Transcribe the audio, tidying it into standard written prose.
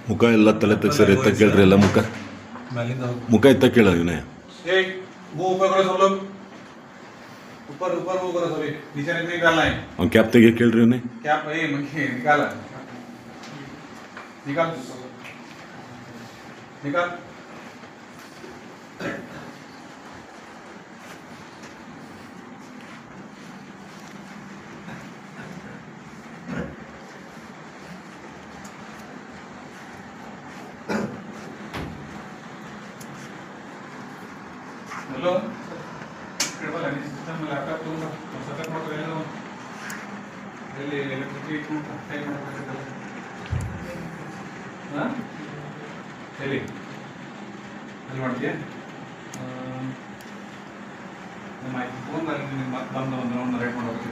ಮುಖ ಎಲ್ಲ ತಲೆ ತೆಗ್ಸರಿ ಎತ್ತ ಕೇಳ್ರಿ ಎಲ್ಲ ಮುಖ ಮುಖ ಎತ್ತ ಕೇಳ ಇವನೇ ಅವ್ನು ಕ್ಯಾಪ್ ತೆಗಿ ಕೇಳ್ರಿ ಇವನೇ हेलो केवल अभी सिस्टम में लैपटॉप तो सेटअप ಮಾಡ್ತಾ ಇರೋದು ಇಲ್ಲಿ ಎಲೆಕ್ಟ್ರಿಕ್ ಟೈಮ್ ಮಾಡ್ತಾ ಹಾ ಎಲ್ಲಿ ಅಲ್ಲಿ ಮಾಡ್ತೀಯಾ ನಮ್ಮ ಫೋನ್ ಅಲ್ಲಿ ಬಂದು ಒಂದು ರೈಟ್ ಮಾಡೋಕೆ